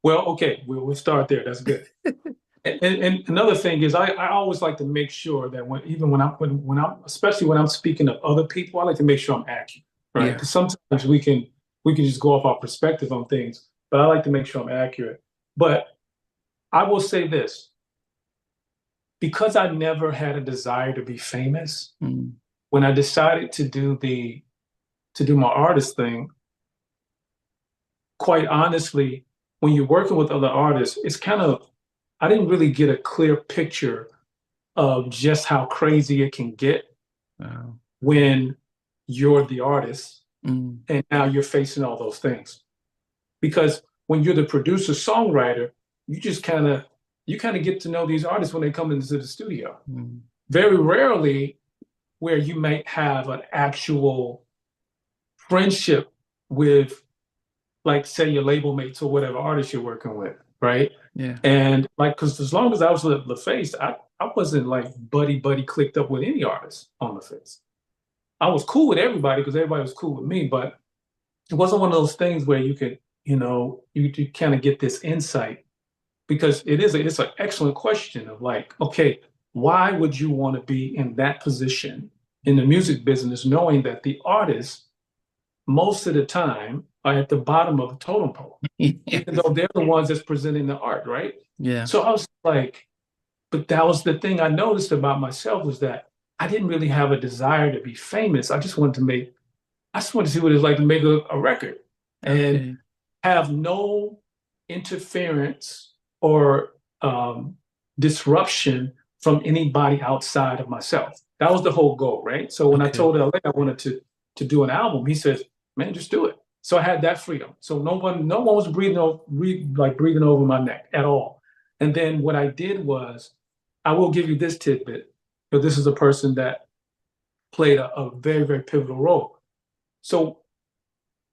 Well, okay, we'll start there. That's good. And another thing is, I always like to make sure that even when I'm especially when I'm speaking of other people, I like to make sure I'm accurate, right? Yeah. Because sometimes we can just go off our perspective on things, but I like to make sure I'm accurate. But I will say this, because I never had a desire to be famous, Mm. when I decided to do my artist thing, quite honestly, when you're working with other artists, it's kind of I didn't really get a clear picture of just how crazy it can get Wow. when you're the artist Mm. and now you're facing all those things. Because when you're the producer songwriter, you just kind of get to know these artists when they come into the studio. Mm. Very rarely where you might have an actual friendship with, like, say, your label mates or whatever artist you're working with, right? Yeah. And like, because as long as I was with LaFace, I wasn't like buddy clicked up with any artist on LaFace. I was cool with everybody because everybody was cool with me, but it wasn't one of those things where you could, you kind of get this insight because it's an excellent question of like, okay, why would you want to be in that position in the music business, knowing that the artists most of the time are at the bottom of the totem pole, even Yes. though they're the ones that's presenting the art, right? Yeah. So I was like, but that was the thing I noticed about myself was that I didn't really have a desire to be famous. I just wanted to see what it's like to make a record and Okay. have no interference or disruption from anybody outside of myself. That was the whole goal, right? So when I Okay. told LA I wanted to do an album, he says, "Man, just do it." So I had that freedom. So no one was breathing over my neck at all. And then what I did was, I will give you this tidbit, but this is a person that played a very, very pivotal role. So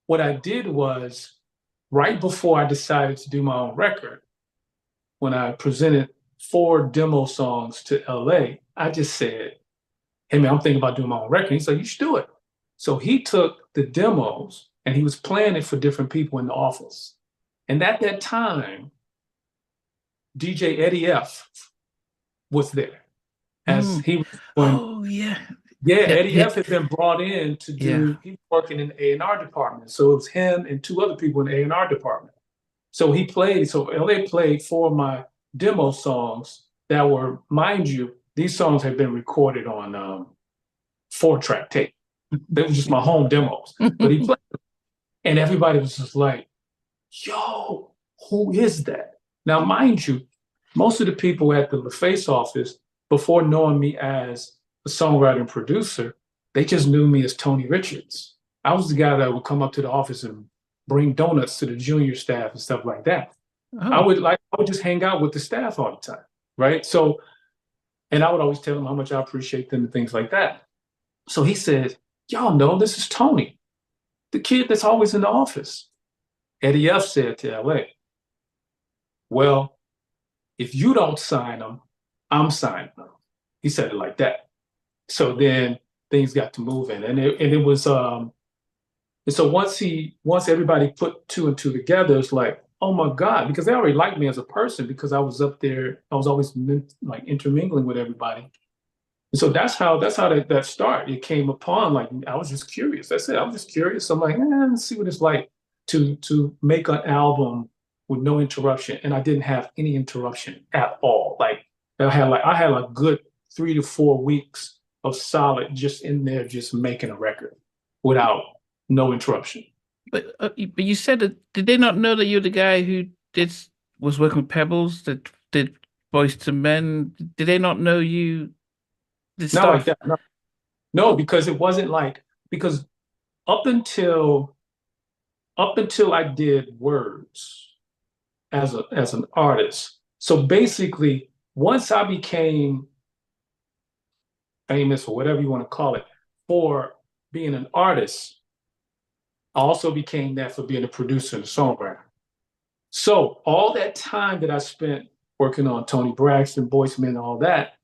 what I did was, right before I decided to do my own record, when I presented 4 demo songs to LA, I just said, "Hey man, I'm thinking about doing my own record." He's like, "You should do it." So he took the demos and he was playing it for different people in the office. And at that time, DJ Eddie F was there as Mm. he was doing. Oh yeah. Yeah, Yeah. Eddie Yeah. F had been brought in to Yeah. do, he was working in the A&R department. So it was him and 2 other people in the A&R department. So LA played 4 of my demo songs that were, mind you, these songs had been recorded on 4-track tape. They were just my home demos. But he played, and everybody was just like, "Yo, who is that?" Now, mind you, most of the people at the LaFace office, before knowing me as a songwriter and producer, they just knew me as Tony Richards. I was the guy that would come up to the office and bring donuts to the junior staff and stuff like that. Oh. I would just hang out with the staff all the time, right? So, and I would always tell them how much I appreciate them and things like that. So he said, "Y'all know this is Tony, the kid that's always in the office." Eddie F said to LA, "Well, if you don't sign them, I'm signing them." He said it like that. So then things got to moving, and it was and so once everybody put 2 and 2 together, it's like, oh my God, because they already liked me as a person because I was up there, I was always like intermingling with everybody. And so that's how that start. It came upon, like, I was just curious. That's it. I was just curious. I'm like, let's see what it's like to make an album with no interruption. And I didn't have any interruption at all. Like, I had a good 3 to 4 weeks of solid just in there, just making a record without no interruption. But you said that did they not know that you're the guy who did was working with Pebbles that did Boys to Men? Did they not know you did Not like stuff? that. No, no, because it wasn't like, because up until I did Words as an artist. So basically, once I became famous, or whatever you want to call it, for being an artist, I also became that for being a producer and a songwriter. So all that time that I spent working on Tony Braxton, Boyz II Men, and all that,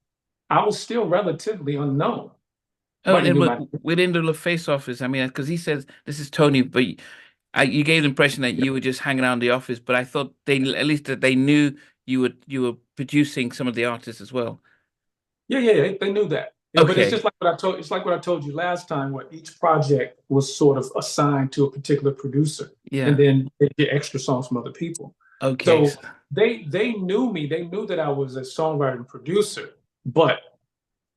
I was still relatively unknown. Oh, Nobody and knew my within the LaFace office, I mean, because he says this is Tony, but you gave the impression that you were just hanging around the office, but I thought at least that they knew you were producing some of the artists as well. Yeah, they knew that. Yeah, but it's Okay. just like what I told. It's like what I told you last time, where each project was sort of assigned to a particular producer, and Yeah. then they get extra songs from other people. Okay. So they knew me. They knew that I was a songwriter and producer, but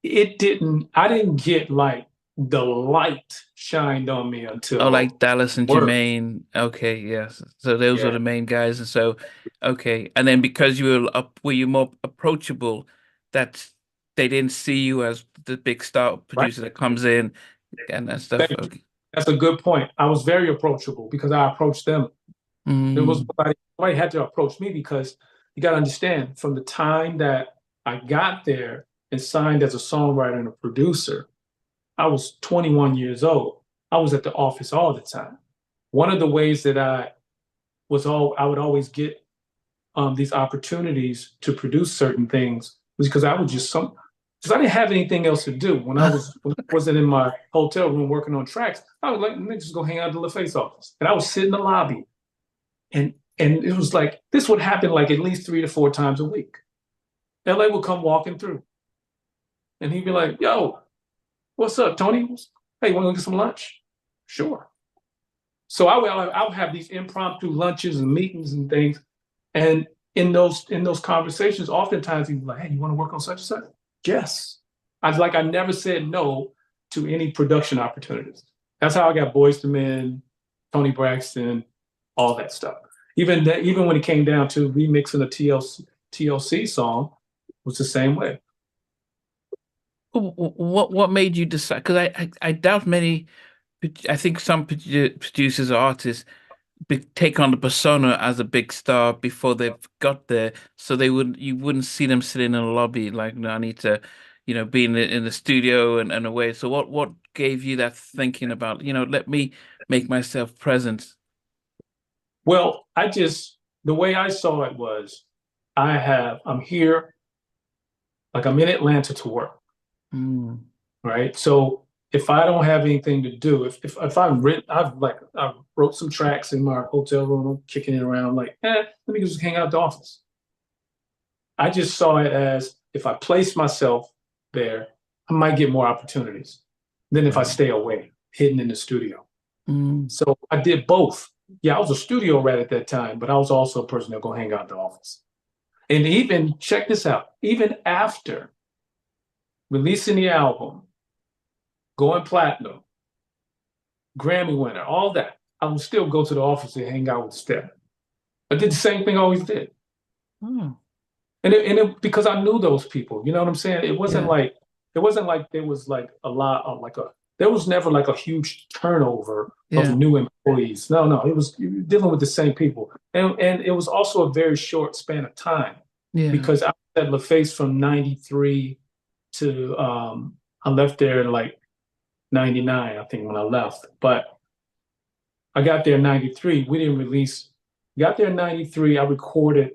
it didn't. I didn't get like the light shined on me Oh, until like Dallas and work. Jermaine. Okay, yes. So those were Yeah, the main guys, and so okay, and then because were you more approachable, that they didn't see you as the big star right. producer that comes in and that stuff. Thank you. Okay. That's a good point. I was very approachable because I approached them. There was Mm. nobody had to approach me because you got to understand from the time that I got there and signed as a songwriter and a producer, I was 21 years old. I was at the office all the time. One of the ways that I would always get these opportunities to produce certain things was because I would because I didn't have anything else to do when I wasn't in my hotel room working on tracks. I would like, let me just go hang out at the LaFace office, and I would sit in the lobby, and it was like this would happen like at least 3 to 4 times a week. LA would come walking through, and he'd be like, "Yo, what's up, Tony? Hey, you want to go get some lunch?" Sure. So I would have these impromptu lunches and meetings and things, and in those conversations, oftentimes he'd be like, "Hey, you want to work on such and such?" Yes. I never said no to any production opportunities. That's how I got Boys to Men, Tony Braxton, all that stuff. Even when it came down to remixing a TLC song, was the same way. What made you decide? Because I doubt many. I think some producers or artists take on the persona as a big star before they've got there, so you wouldn't see them sitting in a lobby like, no, I need to, be in the studio and away. So what gave you that thinking about, let me make myself present? Well, the way I saw it was I'm here, like I'm in Atlanta to work, Mm. right? So if I don't have anything to do, if I wrote some tracks in my hotel room, I'm kicking it around, like, let me just hang out at the office. I just saw it as if I place myself there, I might get more opportunities than if I stay away, hidden in the studio. Mm. So I did both. Yeah, I was a studio rat at that time, but I was also a person that go hang out at the office. And even check this out, even after releasing the album, going platinum, Grammy winner, all that, I would still go to the office and hang out with Steph. I did the same thing I always did. Mm. Because I knew those people, you know what I'm saying? It wasn't Yeah. like there was like a lot of there was never like a huge turnover of Yeah. new employees. No, you were dealing with the same people. And it was also a very short span of time Yeah. because I was at LaFace from 93 to I left there in like 99, I think, when I left. But I got there in 93. Got there in 93. I recorded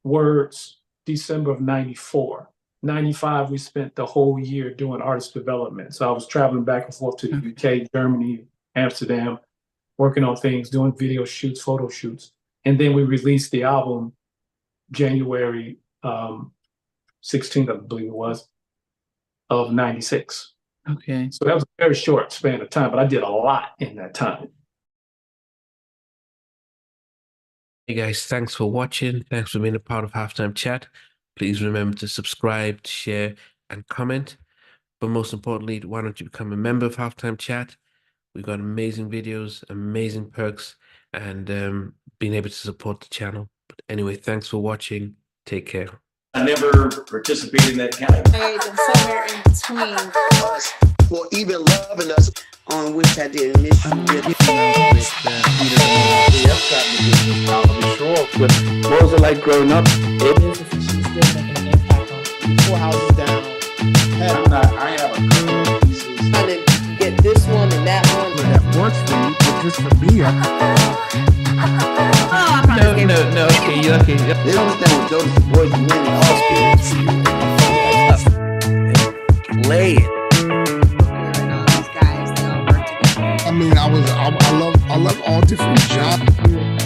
Words December of 94. 95, we spent the whole year doing artist development. So I was traveling back and forth to the UK, Germany, Amsterdam, working on things, doing video shoots, photo shoots. And then we released the album January 16th, I believe it was, of 96. Okay. So that was a very short span of time, but I did a lot in that time. Hey guys, thanks for watching. Thanks for being a part of Halftime Chat. Please remember to subscribe, share, and comment. But most importantly, why don't you become a member of Halftime Chat? We've got amazing videos, amazing perks, and being able to support the channel. But anyway, thanks for watching. Take care. I never participated in that kind of. And somewhere in between us for even loving us, on which I didn't miss you with. What was it like growing up? She's still making an impact on 4 houses down. I have a couple of pieces. trying to get this one and that one. That works for you, but just for me, No. Okay. They don't understand what those boys and men all Play it. These guys, they all work together. mean, I love all different genres.